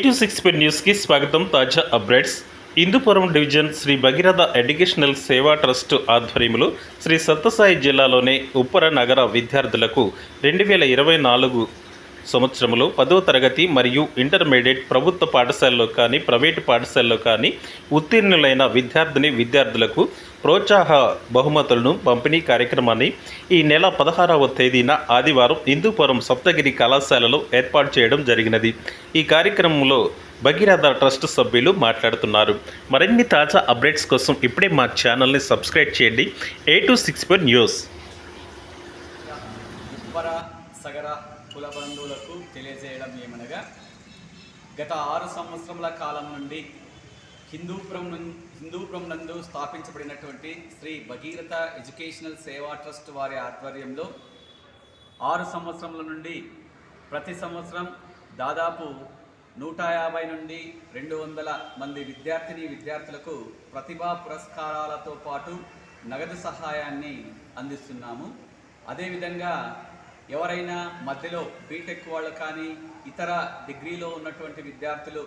A26 న్యూస్కి స్వాగతం. తాజా updates. Hindupuram division Sri Bhagiratha educational Seva trust ఆధ్వర్యంలో శ్రీ సత్యసాయి జిల్లాలోని ఉప్పర నగర విద్యార్థులకు 2024 సంవత్సరంలో 10వ తరగతి మరియు ఇంటర్మీడియట్ ప్రభుత్వ పాఠశాలలో కానీ ప్రైవేటు పాఠశాలలో కానీ ఉత్తీర్ణులైన విద్యార్థులకు ప్రోత్సాహ బహుమతులను పంపిణీ కార్యక్రమాన్ని ఈ నెల 16వ తేదీన ఆదివారం హిందూపురం సప్తగిరి కళాశాలలో ఏర్పాటు చేయడం జరిగినది. ఈ కార్యక్రమంలో భగీరథ ట్రస్ట్ సభ్యులు మాట్లాడుతున్నారు. మరిన్ని తాజా అప్డేట్స్ కోసం ఇప్పుడే మా ఛానల్ని సబ్స్క్రైబ్ చేయండి. A26 news. సగర కుల బంధువులకు తెలియజేయడం ఏమనగా, గత 6 సంవత్సరముల కాలం నుండి హిందూపురం నందు స్థాపించబడినటువంటి శ్రీ భగీరథ ఎడ్యుకేషనల్ సేవా ట్రస్ట్ వారి ఆధ్వర్యంలో 6 సంవత్సరముల నుండి ప్రతి సంవత్సరం దాదాపు 150 నుండి 200 మంది విద్యార్థులకు ప్రతిభా పురస్కారాలతో పాటు నగదు సహాయాన్ని అందిస్తున్నాము. అదేవిధంగా ఎవరైనా మధ్యలో బీటెక్ వాళ్ళు కానీ ఇతర డిగ్రీలో ఉన్నటువంటి విద్యార్థులు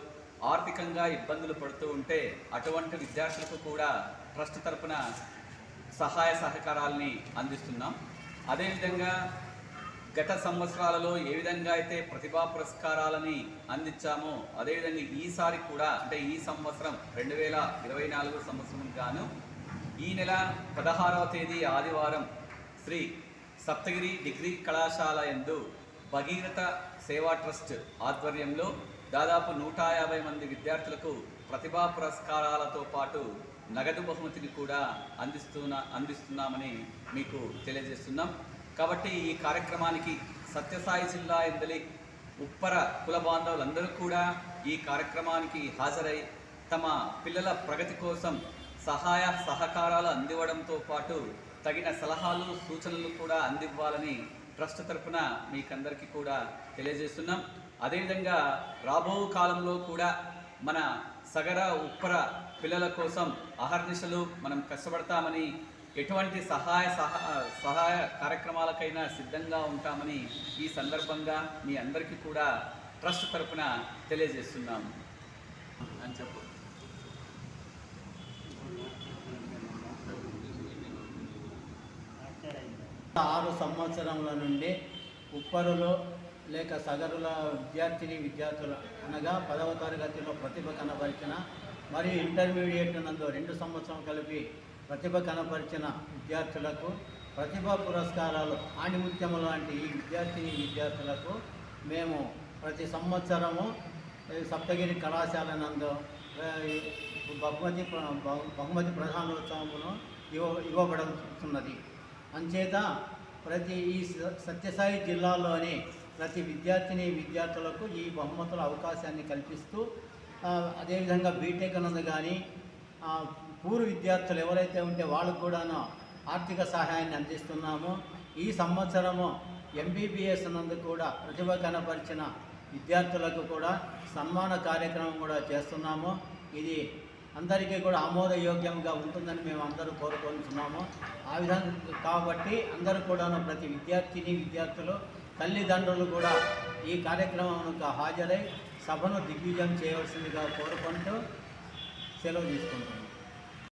ఆర్థికంగా ఇబ్బందులు పడుతూ ఉంటే అటువంటి విద్యార్థులకు కూడా ట్రస్ట్ తరపున సహాయ సహకారాలని అందిస్తున్నాం. అదేవిధంగా గత సంవత్సరాలలో ఏ విధంగా అయితే ప్రతిభా పురస్కారాలని అందించామో అదేవిధంగా ఈసారి కూడా అంటే ఈ సంవత్సరం 2024 సంవత్సరం గాను ఈ నెల 16వ తేదీ ఆదివారం శ్రీ సప్తగిరి డిగ్రీ కళాశాల యందు భగీరథ సేవా ట్రస్ట్ ఆధ్వర్యంలో దాదాపు 150 మంది విద్యార్థులకు ప్రతిభా పురస్కారాలతో పాటు నగదు బహుమతిని కూడా అందిస్తున్నామని మీకు తెలియజేస్తున్నాం. కాబట్టి ఈ కార్యక్రమానికి సత్యసాయి జిల్లా ఎందలి ఉప్పర కుల బాంధవులందరూ కూడా ఈ కార్యక్రమానికి హాజరై తమ పిల్లల ప్రగతి కోసం సహాయ సహకారాలు అందివ్వడంతో పాటు తగిన సలహాలు సూచనలు కూడా అందివ్వాలని ట్రస్ట్ తరపున మీకందరికీ కూడా తెలియజేస్తున్నాం. అదేవిధంగా రాబో కాలంలో కూడా మన సగర ఉప్పర పిల్లల కోసం అహర్నిశలు మనం కష్టపడతామని, ఎటువంటి సహాయ కార్యక్రమాలకైనా సిద్ధంగా ఉంటామని ఈ సందర్భంగా మీ అందరికీ కూడా ట్రస్ట్ తరపున తెలియజేస్తున్నాము అని చెప్పు. 6 సంవత్సరముల నుండి ఉప్పరులో లేక సగరుల విద్యార్థులు అనగా 10వ తరగతిలో ప్రతిభ కనపరిచిన మరియు ఇంటర్మీడియట్ నందు 2 సంవత్సరం కలిపి ప్రతిభ కనపరిచిన విద్యార్థులకు ప్రతిభా పురస్కారాలు ఆణిముత్యము లాంటి ఈ విద్యార్థులకు మేము ప్రతి సంవత్సరము సప్తగిరి కళాశాల నందు బహుమతి ప్రధానోత్సవమును ఇవ్వబడుతున్నది. అంచేత ఈ సత్యసాయి జిల్లాలోని ప్రతి విద్యార్థులకు ఈ బహుమతుల అవకాశాన్ని కల్పిస్తూ అదేవిధంగా బీటెక్ నందు కానీ పూర్వ విద్యార్థులు ఎవరైతే ఉంటే వాళ్ళకు కూడాను ఆర్థిక సహాయాన్ని అందిస్తున్నాము. ఈ సంవత్సరము MBBS నందు కూడా ప్రతిభ కనపరిచిన విద్యార్థులకు కూడా సన్మాన కార్యక్రమం కూడా చేస్తున్నాము. ఇది అందరికీ కూడా ఆమోదయోగ్యంగా ఉంటుందని మేము అందరూ కోరుకుంటున్నాము. ఆ విధంగా కాబట్టి అందరూ కూడాను ప్రతి విద్యార్థులు తల్లిదండ్రులు కూడా ఈ కార్యక్రమానికి హాజరై సభను దిగ్విజయం చేయవలసిందిగా కోరుకుంటూ సెలవు తీసుకుంటున్నాం.